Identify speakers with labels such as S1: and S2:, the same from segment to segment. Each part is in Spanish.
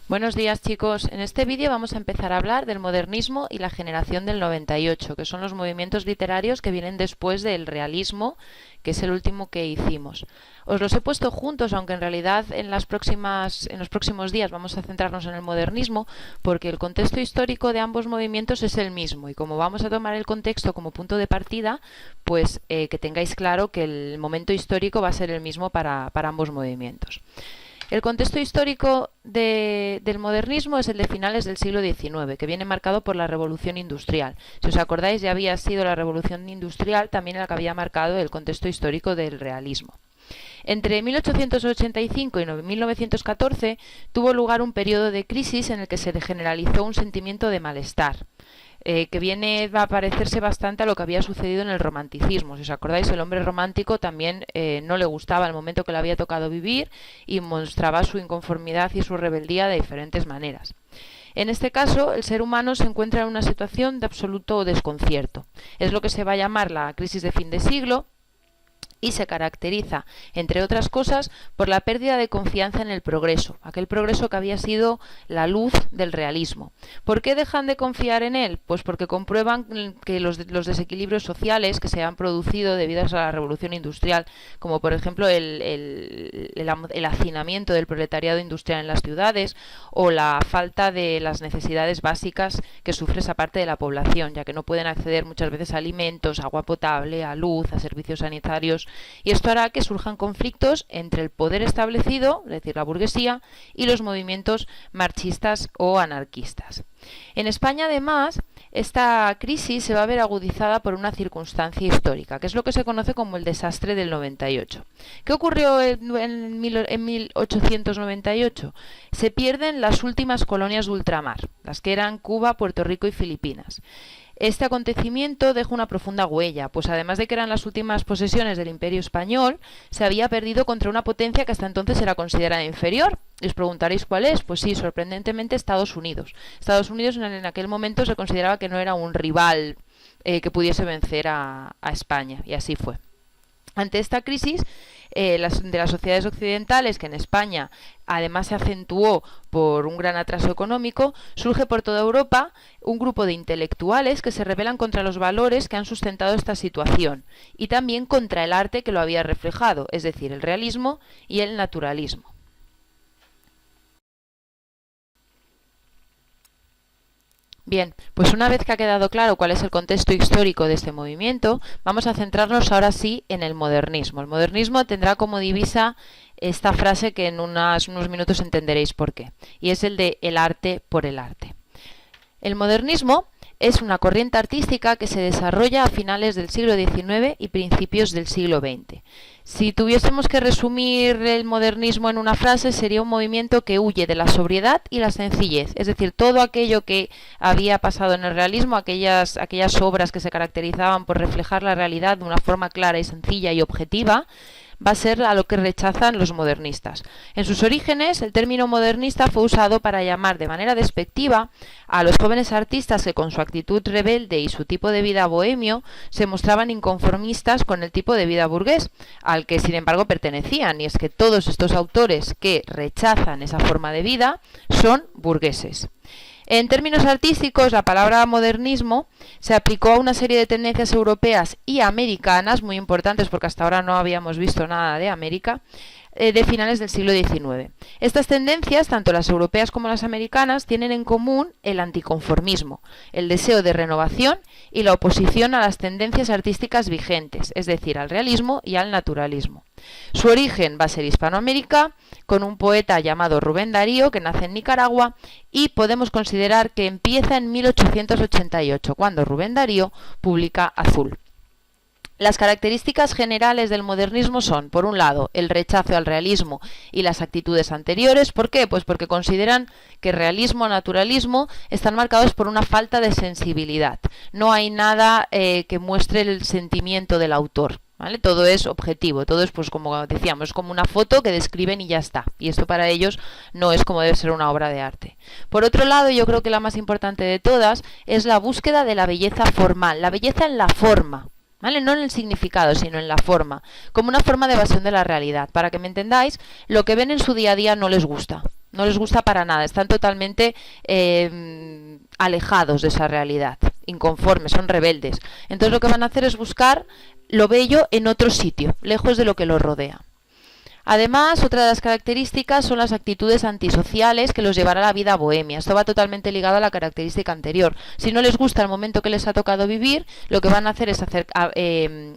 S1: Buenos días, chicos. En este vídeo vamos a empezar a hablar del modernismo y la generación del 98, que son los movimientos literarios que vienen después del realismo, que es el último que hicimos. Os los he puesto juntos, aunque en realidad en los próximos días vamos a centrarnos en el modernismo, porque el contexto histórico de ambos movimientos es el mismo. Y como vamos a tomar el contexto como punto de partida, pues que tengáis claro que el momento histórico va a ser el mismo para ambos movimientos. El contexto histórico del modernismo es el de finales del siglo XIX, que viene marcado por la Revolución Industrial. Si os acordáis, ya había sido la Revolución Industrial también la que había marcado el contexto histórico del realismo. Entre 1885 y 1914 tuvo lugar un periodo de crisis en el que se generalizó un sentimiento de malestar. Que va a parecerse bastante a lo que había sucedido en el romanticismo. Si os acordáis, el hombre romántico también no le gustaba el momento que le había tocado vivir y mostraba su inconformidad y su rebeldía de diferentes maneras. En este caso, el ser humano se encuentra en una situación de absoluto desconcierto. Es lo que se va a llamar la crisis de fin de siglo, y se caracteriza, entre otras cosas, por la pérdida de confianza en el progreso, aquel progreso que había sido la luz del realismo. ¿Por qué dejan de confiar en él? Pues porque comprueban que los desequilibrios sociales que se han producido debido a la revolución industrial, como por ejemplo el hacinamiento del proletariado industrial en las ciudades o la falta de las necesidades básicas que sufre esa parte de la población, ya que no pueden acceder muchas veces a alimentos, agua potable, a luz, a servicios sanitarios. Y esto hará que surjan conflictos entre el poder establecido, es decir, la burguesía, y los movimientos marxistas o anarquistas. En España, además, esta crisis se va a ver agudizada por una circunstancia histórica, que es lo que se conoce como el desastre del 98. ¿Qué ocurrió en 1898? Se pierden las últimas colonias de ultramar, las que eran Cuba, Puerto Rico y Filipinas. Este acontecimiento deja una profunda huella, pues además de que eran las últimas posesiones del Imperio Español, se había perdido contra una potencia que hasta entonces era considerada inferior. Y os preguntaréis cuál es. Pues sí, sorprendentemente Estados Unidos. Estados Unidos en aquel momento se consideraba que no era un rival que pudiese vencer a España, y así fue. Ante esta crisis de las sociedades occidentales, que en España además se acentuó por un gran atraso económico, surge por toda Europa un grupo de intelectuales que se rebelan contra los valores que han sustentado esta situación y también contra el arte que lo había reflejado, es decir, el realismo y el naturalismo. Bien, pues una vez que ha quedado claro cuál es el contexto histórico de este movimiento, vamos a centrarnos ahora sí en el modernismo. El modernismo tendrá como divisa esta frase que en unos minutos entenderéis por qué, y es el de el arte por el arte. El modernismo es una corriente artística que se desarrolla a finales del siglo XIX y principios del siglo XX. Si tuviésemos que resumir el modernismo en una frase, sería un movimiento que huye de la sobriedad y la sencillez, es decir, todo aquello que había pasado en el realismo, aquellas obras que se caracterizaban por reflejar la realidad de una forma clara y sencilla y objetiva, va a ser a lo que rechazan los modernistas. En sus orígenes, el término modernista fue usado para llamar de manera despectiva a los jóvenes artistas que con su actitud rebelde y su tipo de vida bohemio se mostraban inconformistas con el tipo de vida burgués, al que sin embargo pertenecían, y es que todos estos autores que rechazan esa forma de vida son burgueses. En términos artísticos, la palabra modernismo se aplicó a una serie de tendencias europeas y americanas, muy importantes porque hasta ahora no habíamos visto nada de América, de finales del siglo XIX. Estas tendencias, tanto las europeas como las americanas, tienen en común el anticonformismo, el deseo de renovación y la oposición a las tendencias artísticas vigentes, es decir, al realismo y al naturalismo. Su origen va a ser Hispanoamérica, con un poeta llamado Rubén Darío, que nace en Nicaragua, y podemos considerar que empieza en 1888, cuando Rubén Darío publica Azul. Las características generales del modernismo son, por un lado, el rechazo al realismo y las actitudes anteriores. ¿Por qué? Pues porque consideran que realismo o naturalismo están marcados por una falta de sensibilidad. No hay nada que muestre el sentimiento del autor, ¿vale? Todo es objetivo, todo es, pues como decíamos, como una foto que describen y ya está. Y esto para ellos no es como debe ser una obra de arte. Por otro lado, yo creo que la más importante de todas es la búsqueda de la belleza formal, la belleza en la forma, ¿vale? No en el significado, sino en la forma, como una forma de evasión de la realidad. Para que me entendáis, lo que ven en su día a día no les gusta. no les gusta para nada, están totalmente alejados de esa realidad, inconformes, son rebeldes. Entonces lo que van a hacer es buscar lo bello en otro sitio, lejos de lo que los rodea. Además, otra de las características son las actitudes antisociales que los llevará a la vida bohemia. Esto va totalmente ligado a la característica anterior. Si no les gusta el momento que les ha tocado vivir, lo que van a hacer es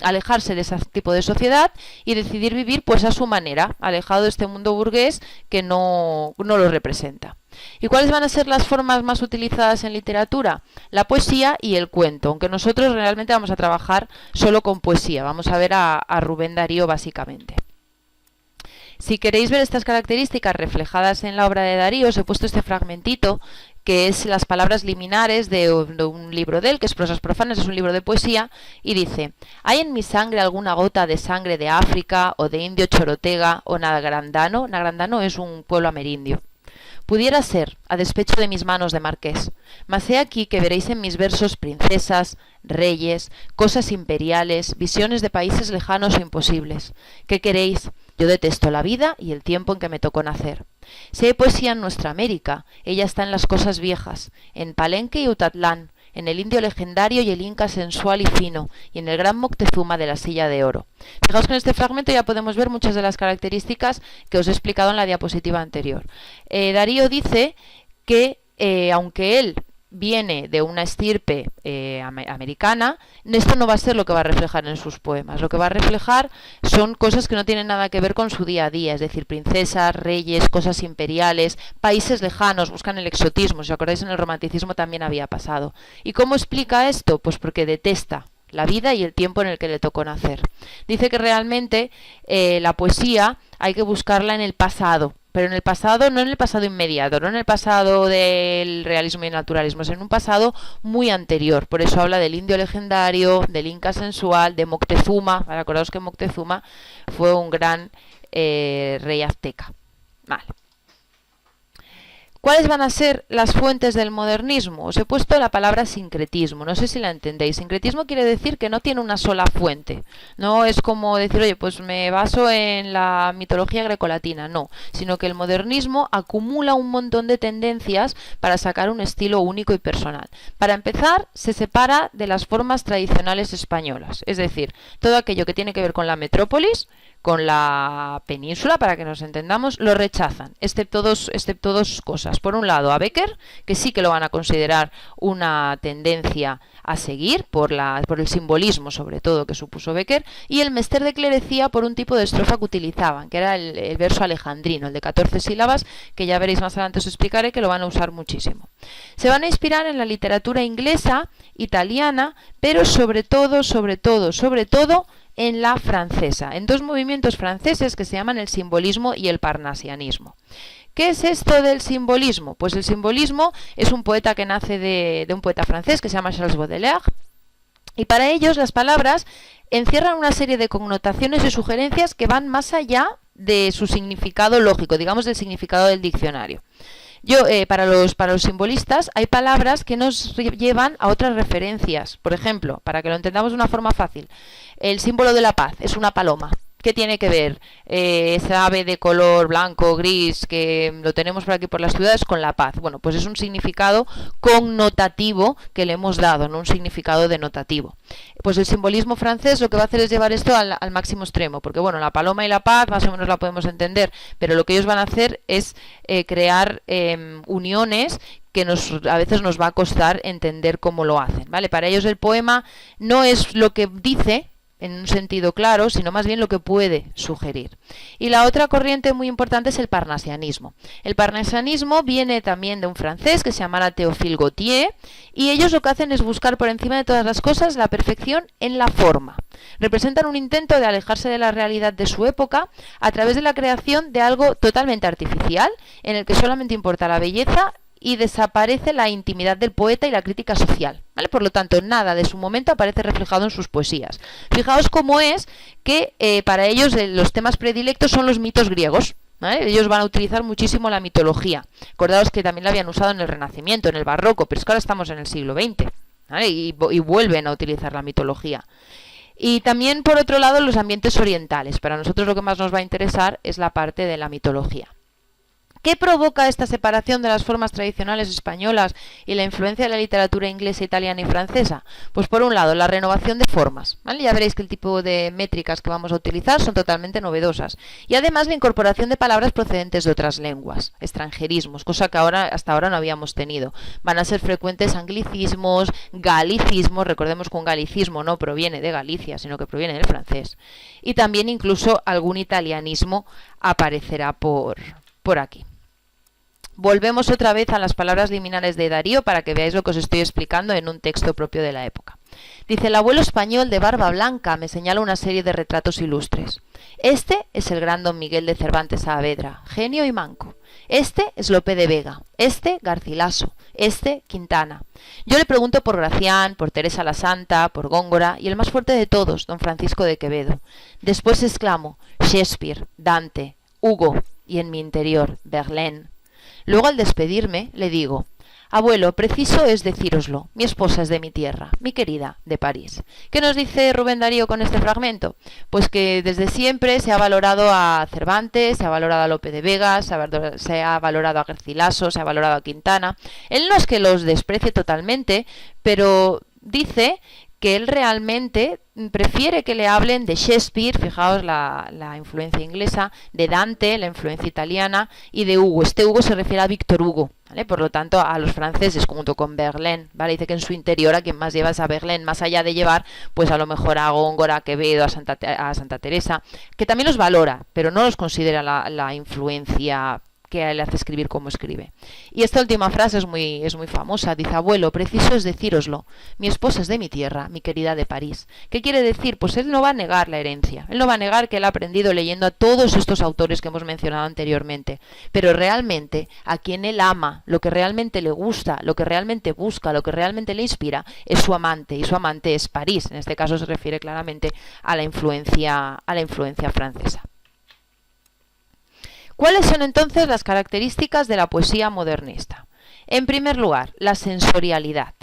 S1: alejarse de ese tipo de sociedad y decidir vivir pues a su manera, alejado de este mundo burgués que no los representa. ¿Y cuáles van a ser las formas más utilizadas en literatura? La poesía y el cuento, aunque nosotros realmente vamos a trabajar solo con poesía. Vamos a ver a Rubén Darío básicamente. Si queréis ver estas características reflejadas en la obra de Darío, os he puesto este fragmentito, que es las palabras liminares de un libro de él, que es Prosas profanas, es un libro de poesía, y dice: ¿hay en mi sangre alguna gota de sangre de África, o de indio chorotega, o nagrandano? Nagrandano es un pueblo amerindio. Pudiera ser, a despecho de mis manos de marqués, mas he aquí que veréis en mis versos princesas, reyes, cosas imperiales, visiones de países lejanos o imposibles. ¿Qué queréis? Yo detesto la vida y el tiempo en que me tocó nacer. Si hay poesía en nuestra América, ella está en las cosas viejas, en Palenque y Utatlán, en el indio legendario y el inca sensual y fino, y en el gran Moctezuma de la silla de oro. Fijaos que en este fragmento ya podemos ver muchas de las características que os he explicado en la diapositiva anterior. Darío dice que, aunque él viene de una estirpe americana, esto no va a ser lo que va a reflejar en sus poemas. Lo que va a reflejar son cosas que no tienen nada que ver con su día a día, es decir, princesas, reyes, cosas imperiales, países lejanos, buscan el exotismo. Si os acordáis, en el romanticismo también había pasado. ¿Y cómo explica esto? Pues porque detesta la vida y el tiempo en el que le tocó nacer. Dice que realmente la poesía hay que buscarla en el pasado, pero en el pasado, no en el pasado inmediato, no en el pasado del realismo y el naturalismo, sino en un pasado muy anterior. Por eso habla del indio legendario, del inca sensual, de Moctezuma. Acordaos que Moctezuma fue un gran rey azteca. Vale. ¿Cuáles van a ser las fuentes del modernismo? Os he puesto la palabra sincretismo, no sé si la entendéis. Sincretismo quiere decir que no tiene una sola fuente. No es como decir, oye, pues me baso en la mitología grecolatina, no. Sino que el modernismo acumula un montón de tendencias para sacar un estilo único y personal. Para empezar, se separa de las formas tradicionales españolas. Es decir, todo aquello que tiene que ver con la metrópolis, con la península, para que nos entendamos, lo rechazan, excepto dos cosas. Por un lado, a Bécquer, que sí que lo van a considerar una tendencia a seguir por el simbolismo, sobre todo, que supuso Bécquer, y el mester de clerecía por un tipo de estrofa que utilizaban, que era el verso alejandrino, el de 14 sílabas, que ya veréis más adelante, os explicaré, que lo van a usar muchísimo. Se van a inspirar en la literatura inglesa, italiana, pero sobre todo, en la francesa, en dos movimientos franceses que se llaman el simbolismo y el parnasianismo. ¿Qué es esto del simbolismo? Pues el simbolismo es un poeta que nace de un poeta francés que se llama Charles Baudelaire, y para ellos las palabras encierran una serie de connotaciones y sugerencias que van más allá de su significado lógico, digamos del significado del diccionario. Para los simbolistas hay palabras que nos llevan a otras referencias. Por ejemplo, para que lo entendamos de una forma fácil, el símbolo de la paz es una paloma. ¿Qué tiene que ver esa ave de color blanco, gris, que lo tenemos por aquí por las ciudades, con la paz? Bueno, pues es un significado connotativo que le hemos dado, no un significado denotativo. Pues el simbolismo francés lo que va a hacer es llevar esto al máximo extremo, porque bueno, la paloma y la paz más o menos la podemos entender, pero lo que ellos van a hacer es crear uniones que a veces nos va a costar entender cómo lo hacen, ¿vale? Para ellos el poema no es lo que dice en un sentido claro, sino más bien lo que puede sugerir. Y la otra corriente muy importante es el parnasianismo. El parnasianismo viene también de un francés que se llamara Théophile Gautier, y ellos lo que hacen es buscar por encima de todas las cosas la perfección en la forma. Representan un intento de alejarse de la realidad de su época a través de la creación de algo totalmente artificial, en el que solamente importa la belleza y desaparece la intimidad del poeta y la crítica social, ¿vale? Por lo tanto, nada de su momento aparece reflejado en sus poesías. Fijaos cómo es que para ellos los temas predilectos son los mitos griegos, ¿vale? Ellos van a utilizar muchísimo la mitología. Acordaos que también la habían usado en el Renacimiento, en el Barroco, pero es que ahora estamos en el siglo XX, ¿vale? Y vuelven a utilizar la mitología. Y también, por otro lado, los ambientes orientales. Para nosotros lo que más nos va a interesar es la parte de la mitología. ¿Qué provoca esta separación de las formas tradicionales españolas y la influencia de la literatura inglesa, italiana y francesa? Pues por un lado, la renovación de formas, ¿vale? Ya veréis que el tipo de métricas que vamos a utilizar son totalmente novedosas. Y además la incorporación de palabras procedentes de otras lenguas, extranjerismos, cosa que hasta ahora no habíamos tenido. Van a ser frecuentes anglicismos, galicismos, recordemos que un galicismo no proviene de Galicia, sino que proviene del francés. Y también incluso algún italianismo aparecerá por aquí. Volvemos otra vez a las palabras liminales de Darío para que veáis lo que os estoy explicando en un texto propio de la época. Dice: el abuelo español de barba blanca me señala una serie de retratos ilustres. Este es el gran don Miguel de Cervantes Saavedra, genio y manco. Este es Lope de Vega, este Garcilaso, este Quintana. Yo le pregunto por Gracián, por Teresa la Santa, por Góngora y el más fuerte de todos, don Francisco de Quevedo. Después exclamo: Shakespeare, Dante, Hugo y en mi interior, Verlaine. Luego, al despedirme, le digo: abuelo, preciso es decíroslo, mi esposa es de mi tierra, mi querida, de París. ¿Qué nos dice Rubén Darío con este fragmento? Pues que desde siempre se ha valorado a Cervantes, se ha valorado a Lope de Vega, se ha valorado a Garcilaso, se ha valorado a Quintana. Él no es que los desprecie totalmente, pero dice que él realmente prefiere que le hablen de Shakespeare, fijaos la influencia inglesa, de Dante, la influencia italiana, y de Hugo. Este Hugo se refiere a Víctor Hugo, ¿vale? Por lo tanto, a los franceses junto con Verlaine, ¿vale? Dice que en su interior a quien más lleva es a Verlaine, más allá de llevar, pues a lo mejor a Góngora, a Quevedo, a Santa Teresa, que también los valora, pero no los considera la influencia que le hace escribir como escribe. Y esta última frase es muy famosa. Dice: abuelo, preciso es decíroslo, mi esposa es de mi tierra, mi querida de París. ¿Qué quiere decir? Pues él no va a negar la herencia, él no va a negar que él ha aprendido leyendo a todos estos autores que hemos mencionado anteriormente, pero realmente a quien él ama, lo que realmente le gusta, lo que realmente busca, lo que realmente le inspira, es su amante, y su amante es París. En este caso se refiere claramente a la influencia francesa. ¿Cuáles son entonces las características de la poesía modernista? En primer lugar, la sensorialidad.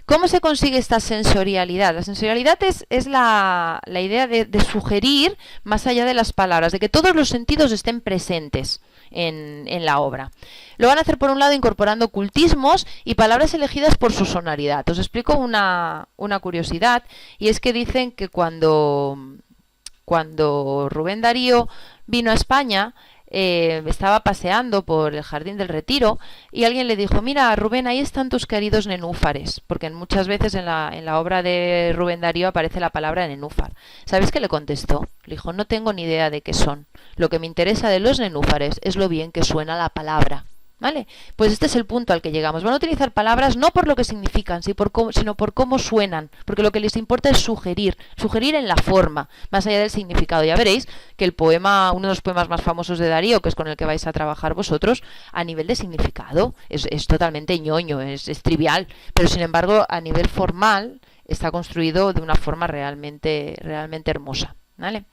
S1: ¿Cómo se consigue esta sensorialidad? La sensorialidad es la idea de sugerir más allá de las palabras, de que todos los sentidos estén presentes en la obra. Lo van a hacer por un lado incorporando cultismos y palabras elegidas por su sonoridad. Os explico una curiosidad, y es que dicen que cuando Rubén Darío vino a España, estaba paseando por el Jardín del Retiro y alguien le dijo: mira, Rubén, ahí están tus queridos nenúfares, porque muchas veces en la obra de Rubén Darío aparece la palabra nenúfar. ¿Sabéis qué le contestó? Le dijo: no tengo ni idea de qué son. Lo que me interesa de los nenúfares es lo bien que suena la palabra. ¿Vale? Pues este es el punto al que llegamos. Van a utilizar palabras no por lo que significan, sino por cómo suenan, porque lo que les importa es sugerir en la forma, más allá del significado. Ya veréis que el poema, uno de los poemas más famosos de Darío, que es con el que vais a trabajar vosotros, a nivel de significado es totalmente ñoño, es trivial, pero sin embargo a nivel formal está construido de una forma realmente hermosa. ¿Vale?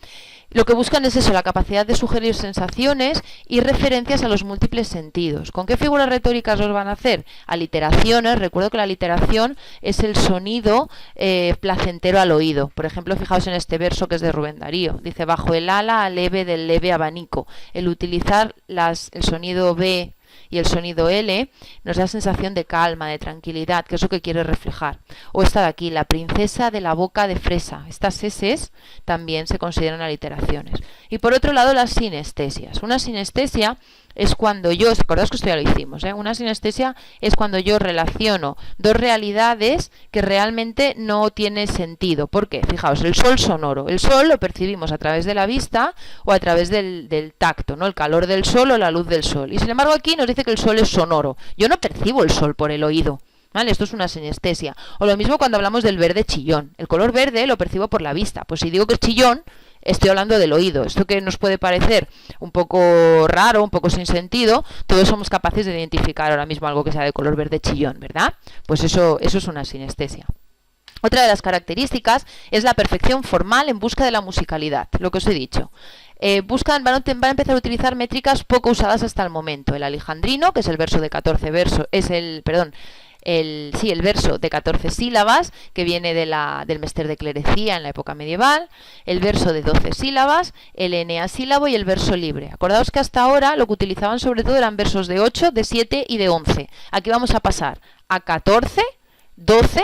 S1: Lo que buscan es eso, la capacidad de sugerir sensaciones y referencias a los múltiples sentidos. ¿Con qué figuras retóricas los van a hacer? Aliteraciones. Recuerdo que la aliteración es el sonido placentero al oído. Por ejemplo, fijaos en este verso que es de Rubén Darío. Dice: bajo el ala aleve del leve abanico. El utilizar el sonido B y el sonido L nos da sensación de calma, de tranquilidad, que es lo que quiere reflejar. O esta de aquí, la princesa de la boca de fresa. Estas eses también se consideran aliteraciones. Y por otro lado, las sinestesias. Una sinestesia es cuando yo, acordaos que esto ya lo hicimos, una sinestesia es cuando yo relaciono dos realidades que realmente no tienen sentido. ¿Por qué? Fijaos, el sol sonoro. El sol lo percibimos a través de la vista o a través del tacto, ¿no? El calor del sol o la luz del sol. Y sin embargo aquí nos dice que el sol es sonoro. Yo no percibo el sol por el oído. ¿Vale? Esto es una sinestesia. O lo mismo cuando hablamos del verde chillón. El color verde lo percibo por la vista. Pues si digo que es chillón, estoy hablando del oído. Esto que nos puede parecer un poco raro, un poco sin sentido, todos somos capaces de identificar ahora mismo algo que sea de color verde chillón, ¿verdad? Pues eso es una sinestesia. Otra de las características es la perfección formal en busca de la musicalidad, lo que os he dicho. Van a empezar a utilizar métricas poco usadas hasta el momento. El alejandrino, que es el verso de 14 versos, el verso de 14 sílabas, que viene del mester de clerecía en la época medieval, el verso de 12 sílabas, el eneasílabo y el verso libre. Acordaos que hasta ahora lo que utilizaban sobre todo eran versos de 8, de 7 y de 11. Aquí vamos a pasar a 14, 12,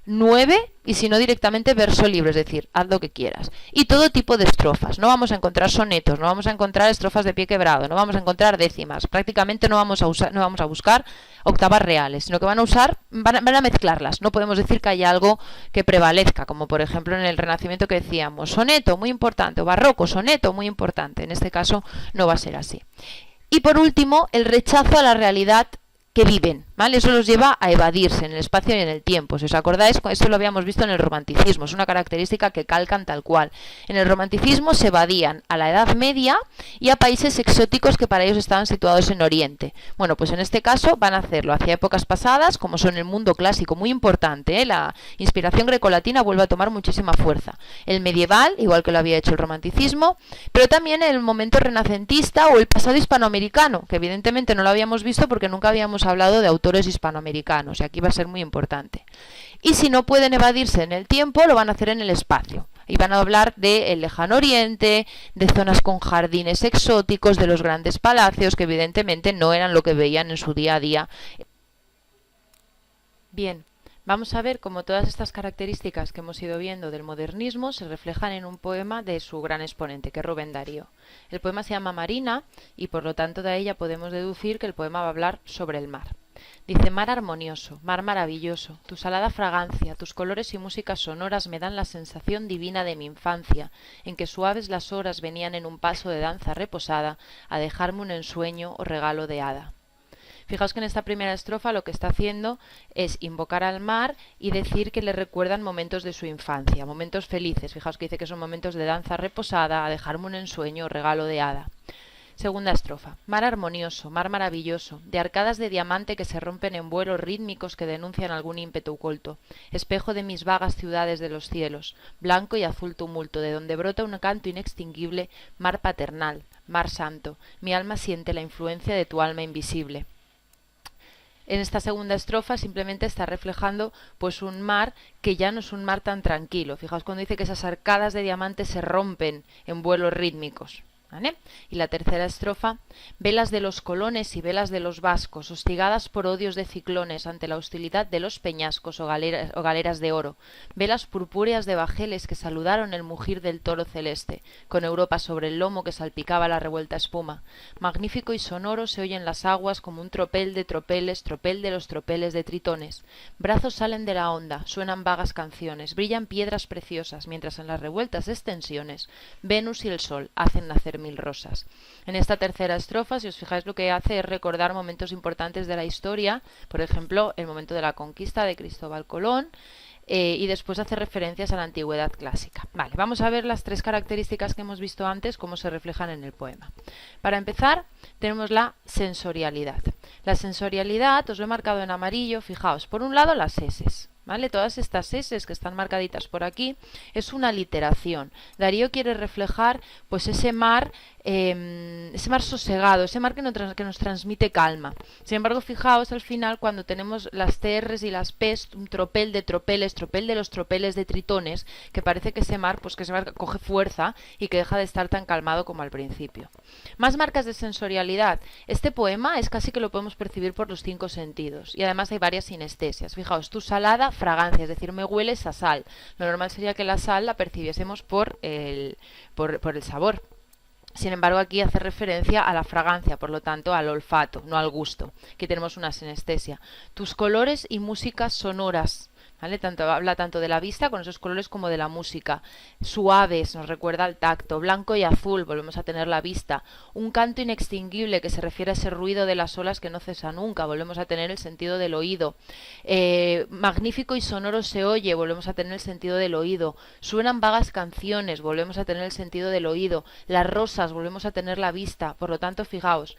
S1: 9 y si no directamente verso libre, es decir, haz lo que quieras. Y todo tipo de estrofas. No vamos a encontrar sonetos, no vamos a encontrar estrofas de pie quebrado, no vamos a encontrar décimas. Prácticamente no vamos a buscar octavas reales, sino que van a mezclarlas. No podemos decir que haya algo que prevalezca, como por ejemplo en el Renacimiento que decíamos soneto, muy importante, o barroco, soneto, muy importante. En este caso no va a ser así. Y por último, el rechazo a la realidad que viven, ¿vale? Eso los lleva a evadirse en el espacio y en el tiempo. Si os acordáis, esto lo habíamos visto en el romanticismo, es una característica que calcan tal cual. En el romanticismo se evadían a la Edad Media y a países exóticos que para ellos estaban situados en Oriente. Bueno, pues en este caso van a hacerlo hacia épocas pasadas, como son el mundo clásico, muy importante, ¿eh? La inspiración grecolatina vuelve a tomar muchísima fuerza. El medieval, igual que lo había hecho el romanticismo, pero también el momento renacentista o el pasado hispanoamericano, que evidentemente no lo habíamos visto porque nunca habíamos hablado de autores hispanoamericanos y aquí va a ser muy importante. Y si no pueden evadirse en el tiempo, lo van a hacer en el espacio. Y van a hablar del lejano oriente, de zonas con jardines exóticos, de los grandes palacios, que evidentemente no eran lo que veían en su día a día. Bien, vamos a ver cómo todas estas características que hemos ido viendo del modernismo se reflejan en un poema de su gran exponente, que es Rubén Darío. El poema se llama Marina y por lo tanto de ella podemos deducir que el poema va a hablar sobre el mar. Dice: mar armonioso, mar maravilloso, tu salada fragancia, tus colores y músicas sonoras me dan la sensación divina de mi infancia, en que suaves las horas venían en un paso de danza reposada a dejarme un ensueño o regalo de hada. Fijaos que en esta primera estrofa lo que está haciendo es invocar al mar y decir que le recuerdan momentos de su infancia, momentos felices. Fijaos que dice que son momentos de danza reposada, a dejarme un ensueño o regalo de hada. Segunda estrofa. Mar armonioso, mar maravilloso, de arcadas de diamante que se rompen en vuelos rítmicos que denuncian algún ímpetu oculto, espejo de mis vagas ciudades de los cielos, blanco y azul tumulto, de donde brota un canto inextinguible, mar paternal, mar santo, mi alma siente la influencia de tu alma invisible. En esta segunda estrofa simplemente está reflejando pues un mar que ya no es un mar tan tranquilo. Fijaos cuando dice que esas arcadas de diamante se rompen en vuelos rítmicos. ¿Vale? Y la tercera estrofa: velas de los colones y velas de los vascos, hostigadas por odios de ciclones ante la hostilidad de los peñascos o galeras de oro, velas purpúreas de bajeles que saludaron el mugir del toro celeste, con Europa sobre el lomo que salpicaba la revuelta espuma. Magnífico y sonoro se oyen las aguas como un tropel de tropeles, tropel de los tropeles de tritones. Brazos salen de la onda, suenan vagas canciones, brillan piedras preciosas, mientras en las revueltas extensiones Venus y el sol hacen nacer mil rosas. En esta tercera estrofa, si os fijáis, lo que hace es recordar momentos importantes de la historia, por ejemplo, el momento de la conquista de Cristóbal Colón, y después hace referencias a la antigüedad clásica. Vale, vamos a ver las tres características que hemos visto antes, cómo se reflejan en el poema. Para empezar, tenemos la sensorialidad. La sensorialidad, os lo he marcado en amarillo, fijaos, por un lado las eses. ¿Vale? Todas estas eses que están marcaditas por aquí es una literación. Darío quiere reflejar pues ese mar sosegado, ese mar que nos transmite calma. Sin embargo, fijaos al final cuando tenemos las TRs y las Ps, un tropel de tropeles, tropel de los tropeles de tritones, que parece que ese mar coge fuerza y que deja de estar tan calmado como al principio. Más marcas de sensorialidad. Este poema es casi que lo podemos percibir por los 5 sentidos y además hay varias sinestesias. Fijaos, tu salada fragancia, es decir, me hueles a sal. Lo normal sería que la sal la percibiésemos por el sabor. Sin embargo, aquí hace referencia a la fragancia, por lo tanto al olfato, no al gusto. Aquí tenemos una sinestesia. Tus colores y músicas sonoras. ¿Vale? Habla tanto de la vista con esos colores como de la música. Suaves, nos recuerda al tacto. Blanco y azul, volvemos a tener la vista. Un canto inextinguible que se refiere a ese ruido de las olas que no cesa nunca, volvemos a tener el sentido del oído. Magnífico y sonoro se oye, volvemos a tener el sentido del oído. Suenan vagas canciones, volvemos a tener el sentido del oído. Las rosas, volvemos a tener la vista. Por lo tanto, fijaos.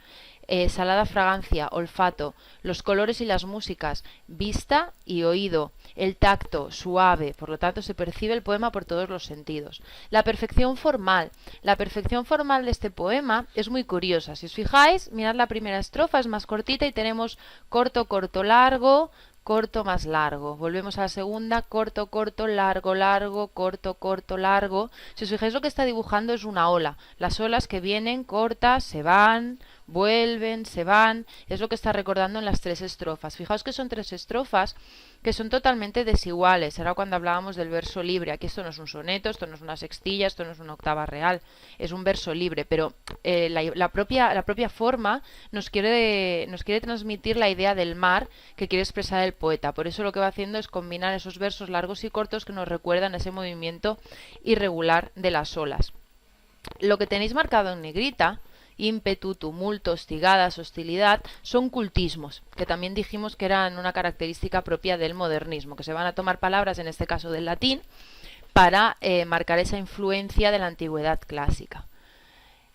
S1: Salada fragancia, olfato, los colores y las músicas, vista y oído, el tacto, suave, por lo tanto se percibe el poema por todos los sentidos. La perfección formal de este poema es muy curiosa. Si os fijáis, mirad la primera estrofa, es más cortita y tenemos corto, corto, largo, corto más largo. Volvemos a la segunda, corto, corto, largo, largo, corto, corto, largo. Si os fijáis, lo que está dibujando es una ola. Las olas que vienen cortas, se van, vuelven, se van. Es lo que está recordando en las tres estrofas. Fijaos que son tres estrofas que son totalmente desiguales. Era cuando hablábamos del verso libre. Aquí esto no es un soneto, esto no es una sextilla, esto no es una octava real. Es un verso libre, pero la propia forma nos quiere transmitir la idea del mar que quiere expresar el poeta. Por eso lo que va haciendo es combinar esos versos largos y cortos que nos recuerdan ese movimiento irregular de las olas. Lo que tenéis marcado en negrita, ímpetu, tumulto, hostigadas, hostilidad, son cultismos, que también dijimos que eran una característica propia del modernismo, que se van a tomar palabras, en este caso del latín, para marcar esa influencia de la antigüedad clásica.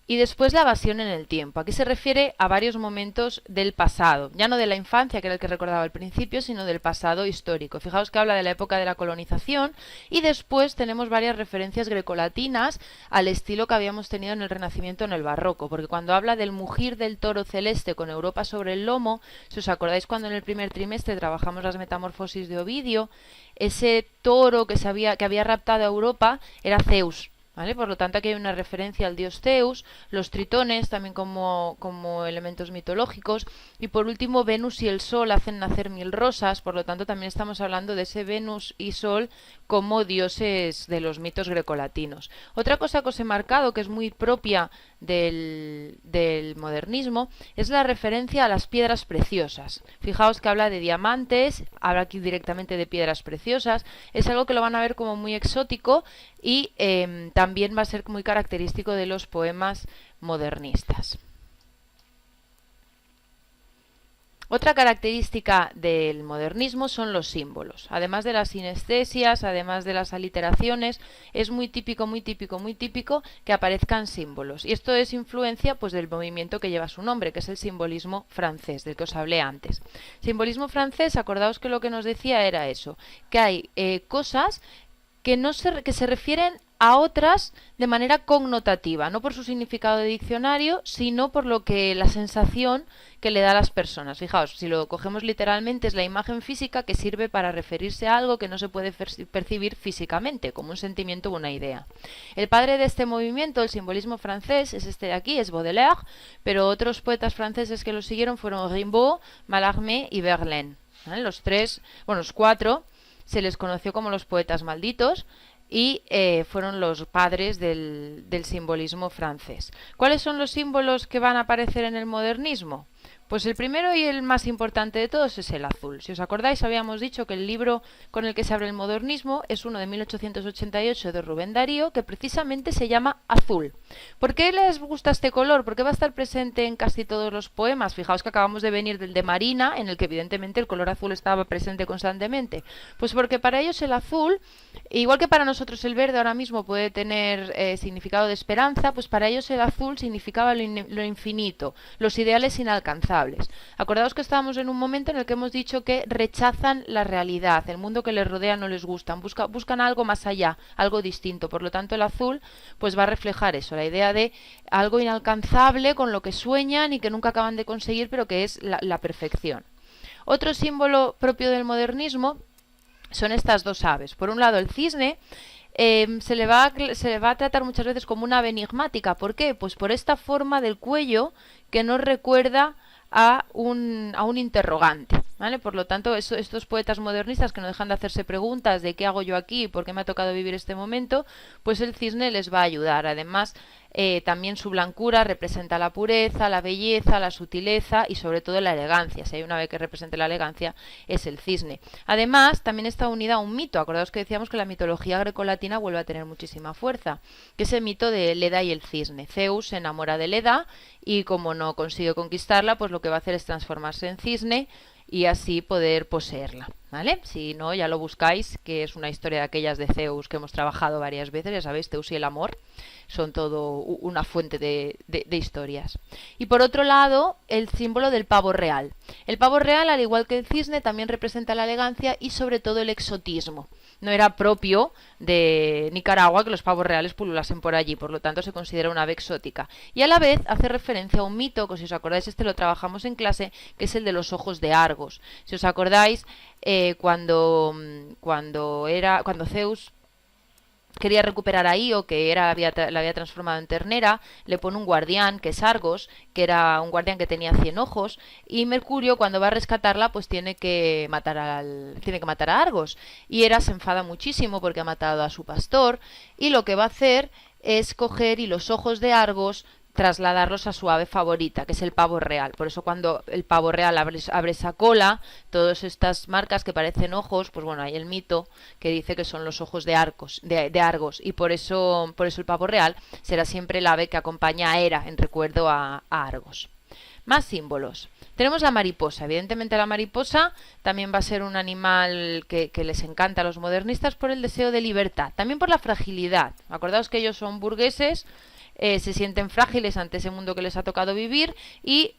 S1: Y después la evasión en el tiempo. Aquí se refiere a varios momentos del pasado, ya no de la infancia, que era el que recordaba al principio, sino del pasado histórico. Fijaos que habla de la época de la colonización y después tenemos varias referencias grecolatinas al estilo que habíamos tenido en el Renacimiento, en el Barroco, porque cuando habla del mugir del toro celeste con Europa sobre el lomo, si os acordáis cuando en el primer trimestre trabajamos las metamorfosis de Ovidio, ese toro que había raptado a Europa era Zeus. ¿Vale? Por lo tanto, aquí hay una referencia al dios Zeus, los tritones también como elementos mitológicos, y por último Venus y el Sol hacen nacer mil rosas, por lo tanto también estamos hablando de ese Venus y Sol como dioses de los mitos grecolatinos. Otra cosa que os he marcado, que es muy propia del modernismo, es la referencia a las piedras preciosas. Fijaos que habla de diamantes, habla aquí directamente de piedras preciosas, es algo que lo van a ver como muy exótico y también va a ser muy característico de los poemas modernistas. Otra característica del modernismo son los símbolos. Además de las sinestesias, además de las aliteraciones, es muy típico que aparezcan símbolos. Y esto es influencia pues del movimiento que lleva su nombre, que es el simbolismo francés, del que os hablé antes. Simbolismo francés, acordaos que lo que nos decía era eso, que hay cosas que se refieren a otras de manera connotativa, no por su significado de diccionario, sino por la sensación que le da a las personas. Fijaos, si lo cogemos literalmente, es la imagen física que sirve para referirse a algo que no se puede percibir físicamente, como un sentimiento o una idea. El padre de este movimiento, el simbolismo francés, es este de aquí, es Baudelaire, pero otros poetas franceses que lo siguieron fueron Rimbaud, Mallarmé y Verlaine. ¿Vale? Los cuatro se les conoció como los poetas malditos y fueron los padres del simbolismo francés. ¿Cuáles son los símbolos que van a aparecer en el modernismo? Pues el primero y el más importante de todos es el azul. Si os acordáis, habíamos dicho que el libro con el que se abre el modernismo es uno de 1888 de Rubén Darío, que precisamente se llama Azul. ¿Por qué les gusta este color? ¿Por qué va a estar presente en casi todos los poemas? Fijaos que acabamos de venir del de Marina, en el que evidentemente el color azul estaba presente constantemente. Pues porque para ellos el azul, igual que para nosotros el verde ahora mismo puede tener significado de esperanza, pues para ellos el azul significaba lo infinito, los ideales inalcanzables. Acordaos que estábamos en un momento en el que hemos dicho que rechazan la realidad, el mundo que les rodea no les gusta, buscan algo más allá, algo distinto. Por lo tanto, el azul pues va a reflejar eso, la idea de algo inalcanzable con lo que sueñan y que nunca acaban de conseguir, pero que es la perfección. Otro símbolo propio del modernismo son estas dos aves. Por un lado, el cisne. Se le va a tratar muchas veces como una ave enigmática. ¿Por qué? Pues por esta forma del cuello que nos recuerda a un interrogante, ¿vale? Por lo tanto, estos poetas modernistas que no dejan de hacerse preguntas de qué hago yo aquí, por qué me ha tocado vivir este momento, pues el cisne les va a ayudar. Además, también su blancura representa la pureza, la belleza, la sutileza y sobre todo la elegancia. Si hay una ave que represente la elegancia, es el cisne. Además, también está unida a un mito. Acordaos que decíamos que la mitología grecolatina vuelve a tener muchísima fuerza, que es el mito de Leda y el cisne. Zeus se enamora de Leda y como no consigue conquistarla, pues lo que va a hacer es transformarse en cisne y así poder poseerla. ¿vale? Si no, ya lo buscáis, que es una historia de aquellas de Zeus que hemos trabajado varias veces, ya sabéis, Zeus y el amor son todo una fuente de historias. Y por otro lado, el símbolo del pavo real. El pavo real, al igual que el cisne, también representa la elegancia y sobre todo el exotismo. No era propio de Nicaragua que los pavos reales pululasen por allí, por lo tanto se considera una ave exótica. Y a la vez hace referencia a un mito, que si os acordáis este lo trabajamos en clase, que es el de los ojos de Argos. Si os acordáis, cuando Zeus quería recuperar a Io, que la había transformado en ternera, le pone un guardián, que es Argos, que era un guardián que tenía 100 ojos, y Mercurio, cuando va a rescatarla, pues tiene que matar a Argos. Y Hera se enfada muchísimo porque ha matado a su pastor, y lo que va a hacer es coger y los ojos de Argos trasladarlos a su ave favorita, que es el pavo real. Por eso cuando el pavo real abre esa cola, todas estas marcas que parecen ojos, pues bueno, hay el mito que dice que son los ojos de Argos, y por eso el pavo real será siempre el ave que acompaña a Hera en recuerdo a Argos. Más símbolos. Tenemos la mariposa. Evidentemente la mariposa también va a ser un animal que les encanta a los modernistas por el deseo de libertad, también por la fragilidad. Acordaos que ellos son burgueses, se sienten frágiles ante ese mundo que les ha tocado vivir y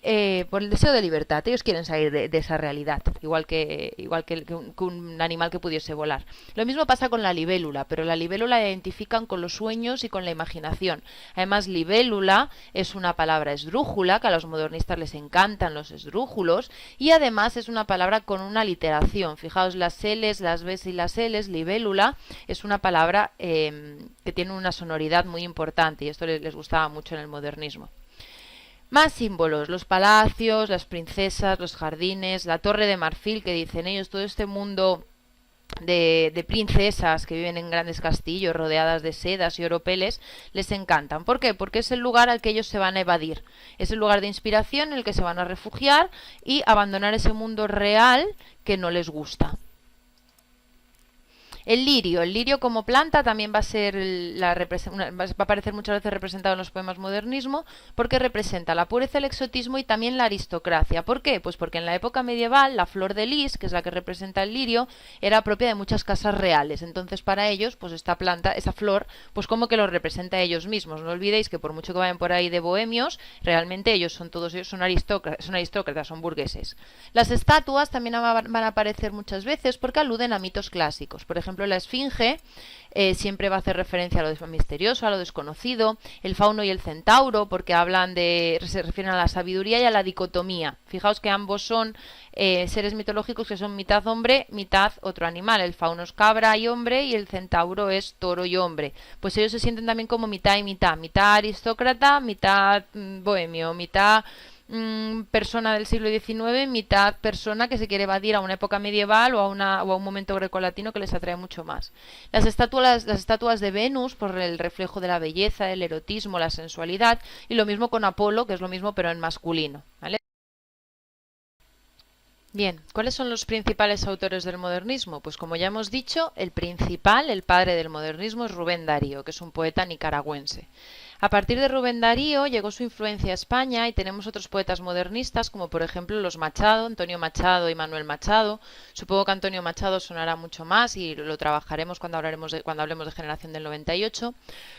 S1: por el deseo de libertad. Ellos quieren salir de esa realidad, igual que un animal que pudiese volar. Lo mismo pasa con la libélula, pero la libélula la identifican con los sueños y con la imaginación. Además, libélula es una palabra esdrújula, que a los modernistas les encantan los esdrújulos, y además es una palabra con una aliteración. Fijaos, las L's, las B's y las L's, libélula, es una palabra que tiene una sonoridad muy importante, y esto les gustaba mucho en el modernismo. Más símbolos, los palacios, las princesas, los jardines, la torre de marfil, que dicen ellos, todo este mundo de princesas que viven en grandes castillos rodeadas de sedas y oropeles, les encantan. ¿Por qué? Porque es el lugar al que ellos se van a evadir. Es el lugar de inspiración en el que se van a refugiar y abandonar ese mundo real que no les gusta. El lirio como planta también va a aparecer muchas veces representado en los poemas modernismo, porque representa la pureza, el exotismo y también la aristocracia. ¿Por qué? Pues porque en la época medieval la flor de lis, que es la que representa el lirio, era propia de muchas casas reales. Entonces para ellos, pues esta planta, esa flor, pues como que los representa a ellos mismos. No olvidéis que por mucho que vayan por ahí de bohemios, realmente todos ellos son aristócratas, son burgueses. Las estatuas también van a aparecer muchas veces porque aluden a mitos clásicos. Por ejemplo, la esfinge siempre va a hacer referencia a lo misterioso, a lo desconocido. El fauno y el centauro, porque se refieren a la sabiduría y a la dicotomía. Fijaos que ambos son seres mitológicos que son mitad hombre, mitad otro animal. El fauno es cabra y hombre y el centauro es toro y hombre. Pues ellos se sienten también como mitad y mitad. Mitad aristócrata, mitad bohemio, mitad persona del siglo XIX, mitad persona que se quiere evadir a una época medieval o a un momento grecolatino que les atrae mucho más. Las estatuas de Venus, por el reflejo de la belleza, el erotismo, la sensualidad, y lo mismo con Apolo, que es lo mismo pero en masculino, ¿vale? Bien, ¿cuáles son los principales autores del modernismo? Pues como ya hemos dicho, el padre del modernismo es Rubén Darío, que es un poeta nicaragüense. A partir de Rubén Darío llegó su influencia a España y tenemos otros poetas modernistas como por ejemplo los Machado, Antonio Machado y Manuel Machado. Supongo que Antonio Machado sonará mucho más y lo trabajaremos cuando hablemos de Generación del 98.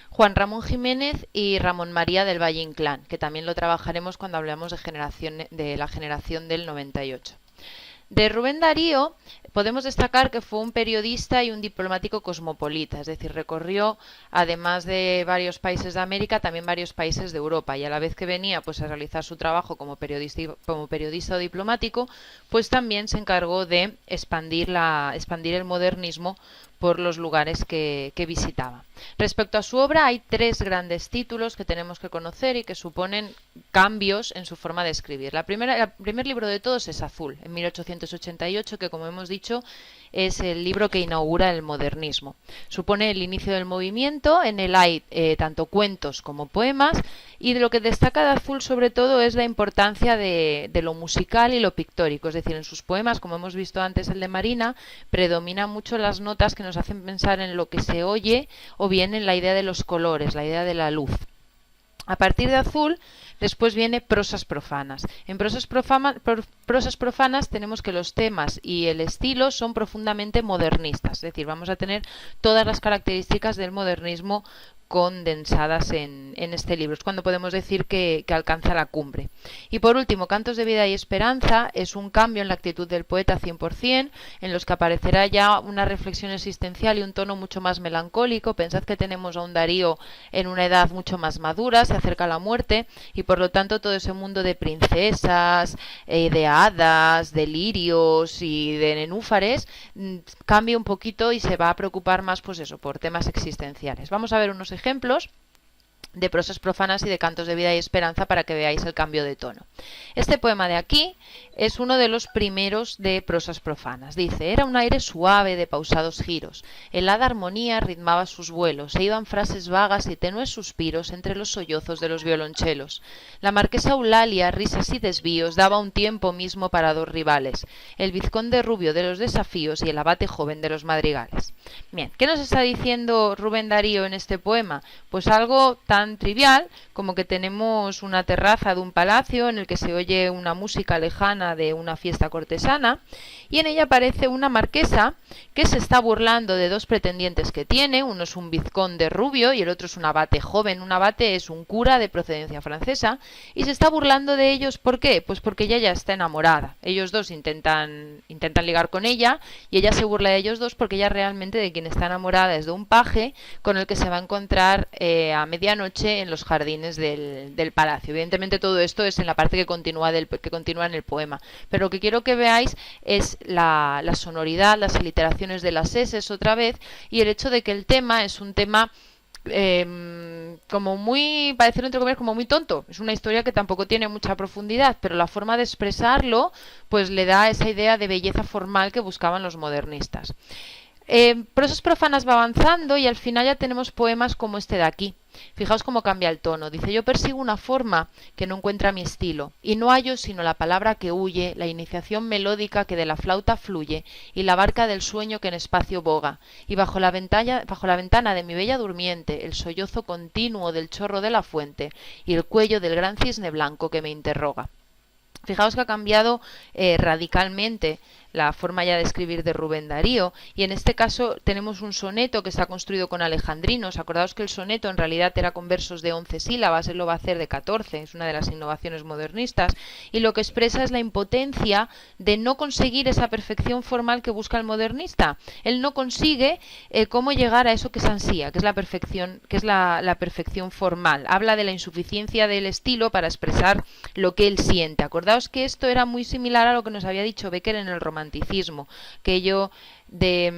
S1: Juan Ramón Jiménez y Ramón María del Valle Inclán, que también lo trabajaremos cuando hablemos de la generación del 98. De Rubén Darío podemos destacar que fue un periodista y un diplomático cosmopolita, es decir, recorrió, además de varios países de América, también varios países de Europa, y a la vez que venía pues a realizar su trabajo como periodista o diplomático, pues también se encargó de expandir el modernismo por los lugares que visitaba. Respecto a su obra, hay 3 grandes títulos que tenemos que conocer y que suponen cambios en su forma de escribir. El primer libro de todos es Azul, en 1888, que como hemos dicho es el libro que inaugura el modernismo. Supone el inicio del movimiento, en él hay tanto cuentos como poemas, y de lo que destaca de Azul sobre todo es la importancia de lo musical y lo pictórico, es decir, en sus poemas, como hemos visto antes el de Marina, predominan mucho las notas que nos hacen pensar en lo que se oye o bien en la idea de los colores, la idea de la luz. A partir de azul, después viene prosas profanas. En prosas profanas tenemos que los temas y el estilo son profundamente modernistas, es decir, vamos a tener todas las características del modernismo condensadas en este libro. Es cuando podemos decir que alcanza la cumbre. Y por último, Cantos de vida y esperanza es un cambio en la actitud del poeta 100%, en los que aparecerá ya una reflexión existencial y un tono mucho más melancólico. Pensad que tenemos a un Darío en una edad mucho más madura, se acerca a la muerte y por lo tanto todo ese mundo de princesas, de hadas, de lirios y de nenúfares cambia un poquito y se va a preocupar más, pues eso, por temas existenciales. Vamos a ver unos ejemplos de prosas profanas y de cantos de vida y esperanza para que veáis el cambio de tono. Este poema de aquí es uno de los primeros de prosas profanas. Dice: era un aire suave de pausados giros, helada armonía ritmaba sus vuelos, e iban frases vagas y tenues suspiros entre los sollozos de los violonchelos. La marquesa Eulalia, risas y desvíos, daba un tiempo mismo para dos rivales, el vizconde rubio de los desafíos y el abate joven de los madrigales. Bien, ¿qué nos está diciendo Rubén Darío en este poema? Pues algo tan trivial como que tenemos una terraza de un palacio en el que se oye una música lejana de una fiesta cortesana y en ella aparece una marquesa que se está burlando de dos pretendientes que tiene. Uno es un vizconde rubio y el otro es un abate joven. Un abate es un cura de procedencia francesa y se está burlando de ellos. ¿Por qué? Pues porque ella ya está enamorada. Ellos dos intentan ligar con ella y ella se burla de ellos dos porque ella realmente de quien está enamorada es de un paje con el que se va a encontrar a medianoche en los jardines del palacio. Evidentemente todo esto es en la parte que continúa en el poema, pero lo que quiero que veáis es la sonoridad, las aliteraciones de las eses otra vez y el hecho de que el tema es un tema como muy, para decirlo entre comillas, como muy tonto. Es una historia que tampoco tiene mucha profundidad, pero la forma de expresarlo pues le da esa idea de belleza formal que buscaban los modernistas. Prosas profanas va avanzando y al final ya tenemos poemas como este de aquí. Fijaos cómo cambia el tono. Dice: yo persigo una forma que no encuentra mi estilo y no hallo sino la palabra que huye, la iniciación melódica que de la flauta fluye y la barca del sueño que en espacio boga y bajo la ventana de mi bella durmiente el sollozo continuo del chorro de la fuente y el cuello del gran cisne blanco que me interroga. Fijaos que ha cambiado radicalmente la forma ya de escribir de Rubén Darío y en este caso tenemos un soneto que está construido con alejandrinos. Acordaos que el soneto en realidad era con versos de 11 sílabas, él lo va a hacer de 14, es una de las innovaciones modernistas y lo que expresa es la impotencia de no conseguir esa perfección formal que busca el modernista. Él no consigue cómo llegar a eso que se ansía, que es la perfección, que es la perfección formal. Habla de la insuficiencia del estilo para expresar lo que él siente. Acordaos que esto era muy similar a lo que nos había dicho Bécquer en el romanticismo, que yo hay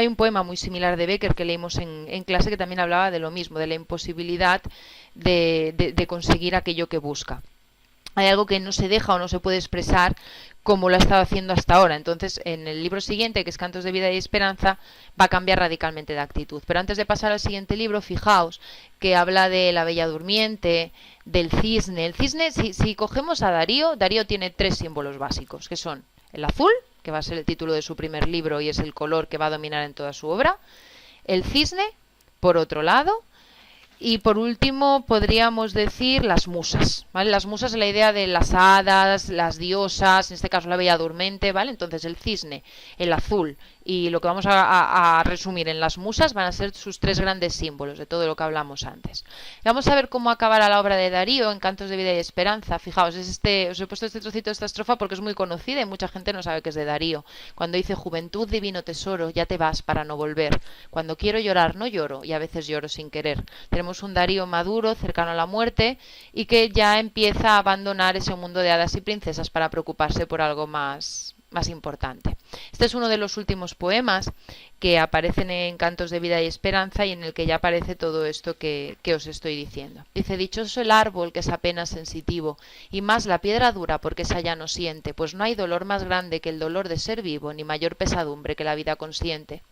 S1: un poema muy similar de Bécquer que leímos en clase que también hablaba de lo mismo, de la imposibilidad de conseguir aquello que busca. Hay algo que no se deja o no se puede expresar como lo ha estado haciendo hasta ahora. Entonces, en el libro siguiente, que es Cantos de vida y esperanza, va a cambiar radicalmente de actitud. Pero antes de pasar al siguiente libro, fijaos que habla de la bella durmiente, del cisne. El cisne, si cogemos a Darío, Darío tiene tres símbolos básicos, que son el azul, que va a ser el título de su primer libro y es el color que va a dominar en toda su obra, el cisne, por otro lado, y por último podríamos decir las musas, ¿vale? Las musas es la idea de las hadas, las diosas, en este caso la bella durmiente, ¿vale? Entonces el cisne, el azul y lo que vamos a resumir en las musas van a ser sus tres grandes símbolos de todo lo que hablamos antes. Vamos a ver cómo acabará la obra de Darío en Cantos de vida y esperanza. Fijaos, os he puesto este trocito de esta estrofa porque es muy conocida y mucha gente no sabe que es de Darío. Cuando dice: juventud, divino tesoro, ya te vas para no volver. Cuando quiero llorar no lloro y a veces lloro sin querer. Tenemos un Darío maduro, cercano a la muerte y que ya empieza a abandonar ese mundo de hadas y princesas para preocuparse por algo más importante. Este es uno de los últimos poemas que aparecen en Cantos de vida y esperanza y en el que ya aparece todo esto que os estoy diciendo. Dice: dichoso el árbol que es apenas sensitivo y más la piedra dura porque esa ya no siente, pues no hay dolor más grande que el dolor de ser vivo ni mayor pesadumbre que la vida consciente.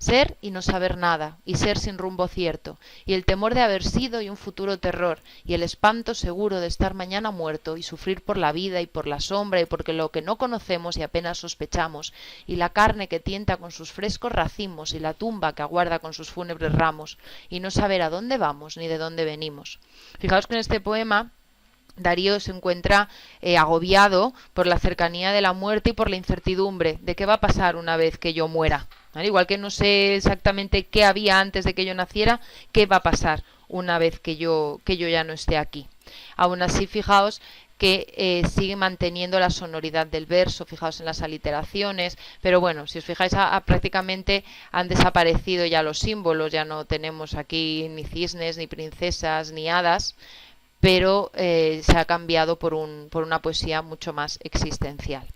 S1: Ser y no saber nada, y ser sin rumbo cierto, y el temor de haber sido y un futuro terror, y el espanto seguro de estar mañana muerto, y sufrir por la vida y por la sombra, y porque lo que no conocemos y apenas sospechamos, y la carne que tienta con sus frescos racimos, y la tumba que aguarda con sus fúnebres ramos, y no saber a dónde vamos ni de dónde venimos. Fijaos que en este poema Darío se encuentra agobiado por la cercanía de la muerte y por la incertidumbre de qué va a pasar una vez que yo muera. ¿Vale? Igual que no sé exactamente qué había antes de que yo naciera, qué va a pasar una vez que yo ya no esté aquí. Aún así, fijaos que sigue manteniendo la sonoridad del verso, fijaos en las aliteraciones, pero bueno, si os fijáis, prácticamente han desaparecido ya los símbolos, ya no tenemos aquí ni cisnes, ni princesas, ni hadas, pero se ha cambiado por una poesía mucho más existencial.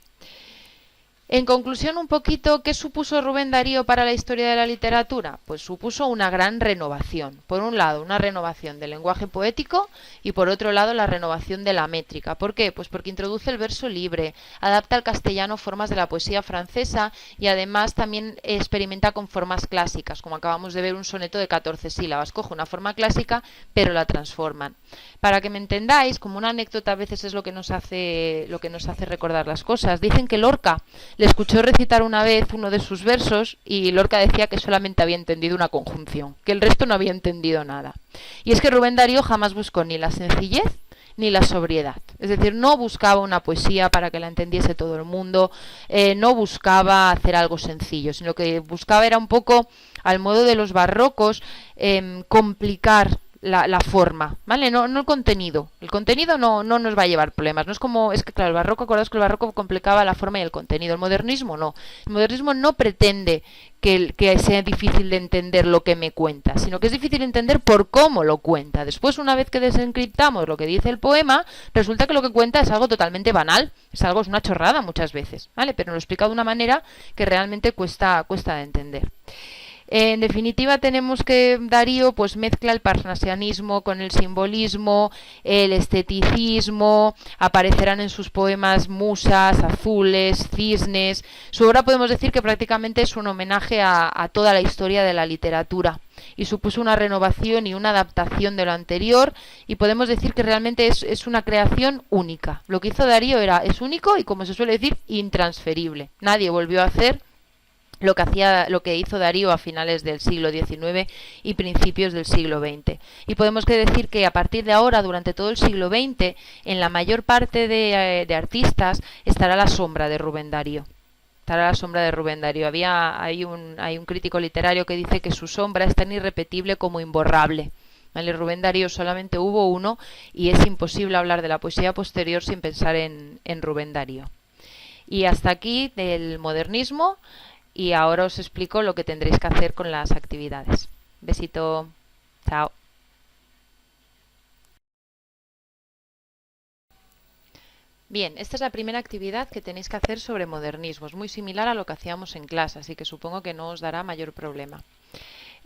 S1: En conclusión, un poquito, ¿qué supuso Rubén Darío para la historia de la literatura? Pues supuso una gran renovación. Por un lado, una renovación del lenguaje poético y por otro lado, la renovación de la métrica. ¿Por qué? Pues porque introduce el verso libre, adapta al castellano formas de la poesía francesa y además también experimenta con formas clásicas, como acabamos de ver un soneto de 14 sílabas. Coge una forma clásica, pero la transforman. Para que me entendáis, como una anécdota a veces es lo que nos hace recordar las cosas. Dicen que Lorca le escuchó recitar una vez uno de sus versos y Lorca decía que solamente había entendido una conjunción, que el resto no había entendido nada. Y es que Rubén Darío jamás buscó ni la sencillez ni la sobriedad. Es decir, no buscaba una poesía para que la entendiese todo el mundo, no buscaba hacer algo sencillo, sino que buscaba era un poco, al modo de los barrocos, complicar la forma, ¿vale? No el contenido. El contenido no nos va a llevar problemas. No es como, es que claro, el barroco, acordaos que el barroco complicaba la forma y el contenido. El modernismo no. El modernismo no pretende que sea difícil de entender lo que me cuenta, sino que es difícil de entender por cómo lo cuenta. Después, una vez que desencriptamos lo que dice el poema, resulta que lo que cuenta es algo totalmente banal, es una chorrada muchas veces, ¿vale? Pero lo explica de una manera que realmente cuesta de entender. En definitiva, tenemos que Darío pues mezcla el parnasianismo con el simbolismo, el esteticismo, aparecerán en sus poemas musas, azules, cisnes. Su obra podemos decir que prácticamente es un homenaje a toda la historia de la literatura y supuso una renovación y una adaptación de lo anterior, y podemos decir que realmente es una creación única. Lo que hizo Darío es único y, como se suele decir, intransferible. Nadie volvió a hacer lo que hizo Darío a finales del siglo XIX y principios del siglo XX. Y podemos decir que a partir de ahora, durante todo el siglo XX, en la mayor parte de artistas estará la sombra de Rubén Darío. Estará la sombra de Rubén Darío. Hay un crítico literario que dice que su sombra es tan irrepetible como imborrable. ¿Vale? Rubén Darío solamente hubo uno y es imposible hablar de la poesía posterior sin pensar en Rubén Darío. Y hasta aquí del modernismo. Y ahora os explico lo que tendréis que hacer con las actividades. Besito. Chao. Bien, esta es la primera actividad que tenéis que hacer sobre modernismo. Es muy similar a lo que hacíamos en clase, así que supongo que no os dará mayor problema.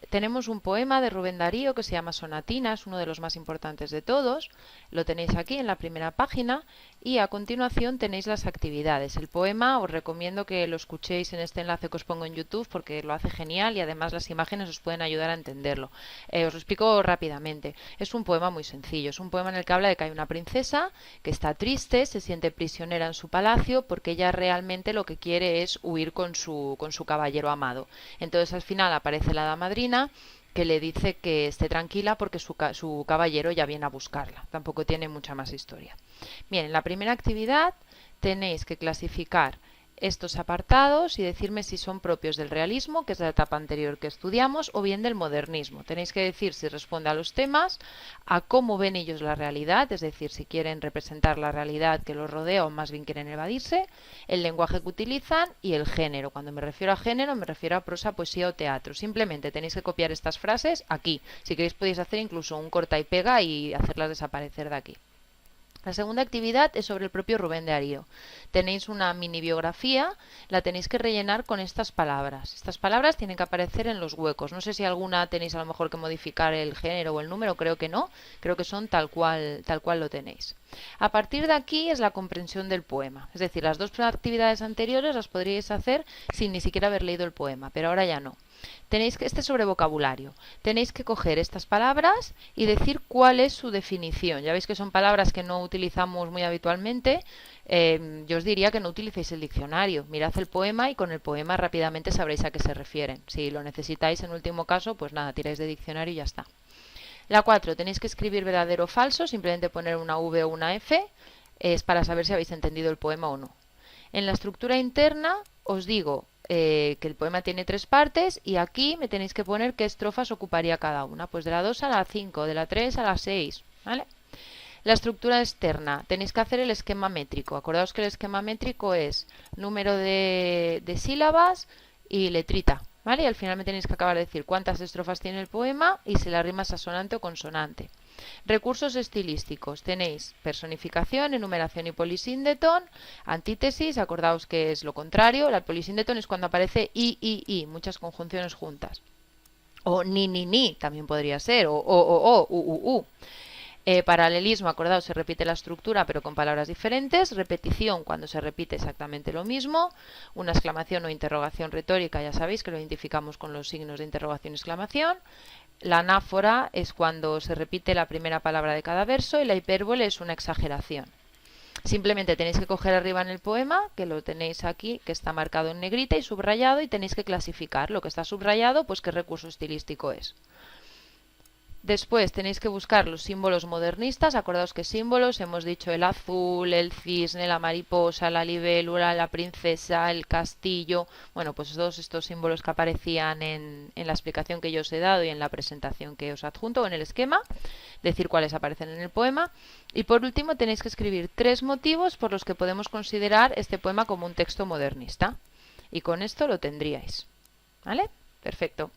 S1: Tenemos un poema de Rubén Darío que se llama Sonatinas, uno de los más importantes de todos. Lo tenéis aquí en la primera página y a continuación tenéis las actividades. El poema os recomiendo que lo escuchéis en este enlace que os pongo en YouTube porque lo hace genial y además las imágenes os pueden ayudar a entenderlo. Os lo explico rápidamente. Es un poema muy sencillo. Es un poema en el que habla de que hay una princesa que está triste, se siente prisionera en su palacio porque ella realmente lo que quiere es huir con su caballero amado. Entonces al final aparece la hada madrina que le dice que esté tranquila porque su caballero ya viene a buscarla. Tampoco tiene mucha más historia. Bien, en la primera actividad tenéis que clasificar estos apartados y decirme si son propios del realismo, que es la etapa anterior que estudiamos, o bien del modernismo. Tenéis que decir si responde a los temas, a cómo ven ellos la realidad, es decir, si quieren representar la realidad que los rodea o más bien quieren evadirse, el lenguaje que utilizan y el género. Cuando me refiero a género me refiero a prosa, poesía o teatro. Simplemente tenéis que copiar estas frases aquí. Si queréis podéis hacer incluso un corta y pega y hacerlas desaparecer de aquí. La segunda actividad es sobre el propio Rubén Darío. Tenéis una mini biografía, la tenéis que rellenar con estas palabras. Estas palabras tienen que aparecer en los huecos. No sé si alguna tenéis a lo mejor que modificar el género o el número, creo que no. Creo que son tal cual lo tenéis. A partir de aquí es la comprensión del poema. Es decir, las dos actividades anteriores las podríais hacer sin ni siquiera haber leído el poema, pero ahora ya no. Tenéis que, este es sobre vocabulario, tenéis que coger estas palabras y decir cuál es su definición. Ya veis que son palabras que no utilizamos muy habitualmente. Yo os diría que no utilicéis el diccionario, mirad el poema y con el poema rápidamente sabréis a qué se refieren. Si lo necesitáis en último caso, pues nada, tiráis de diccionario y ya está. La 4, tenéis que escribir verdadero o falso, simplemente poner una V o una F, es para saber si habéis entendido el poema o no. En la estructura interna os digo que el poema tiene 3 partes y aquí me tenéis que poner qué estrofas ocuparía cada una. Pues de la 2 a la 5, de la 3 a la 6, ¿vale? La estructura externa, tenéis que hacer el esquema métrico. Acordaos que el esquema métrico es número de sílabas y letrita, ¿vale? Y al final me tenéis que acabar de decir cuántas estrofas tiene el poema y si la rima es asonante o consonante. Recursos estilísticos. Tenéis personificación, enumeración y polisíndeton. Antítesis, acordaos que es lo contrario. La polisíndeton es cuando aparece i, muchas conjunciones juntas. O ni, también podría ser. O, u. Paralelismo, acordaos, se repite la estructura pero con palabras diferentes. Repetición, cuando se repite exactamente lo mismo. Una exclamación o interrogación retórica, ya sabéis que lo identificamos con los signos de interrogación y exclamación. La anáfora es cuando se repite la primera palabra de cada verso y la hipérbole es una exageración. Simplemente tenéis que coger arriba en el poema, que lo tenéis aquí, que está marcado en negrita y subrayado, y tenéis que clasificar lo que está subrayado, pues qué recurso estilístico es. Después tenéis que buscar los símbolos modernistas. Acordaos que símbolos, hemos dicho el azul, el cisne, la mariposa, la libélula, la princesa, el castillo. Bueno, pues todos estos símbolos que aparecían en la explicación que yo os he dado y en la presentación que os adjunto, o en el esquema, decir cuáles aparecen en el poema. Y por último tenéis que escribir 3 motivos por los que podemos considerar este poema como un texto modernista. Y con esto lo tendríais. ¿Vale? Perfecto.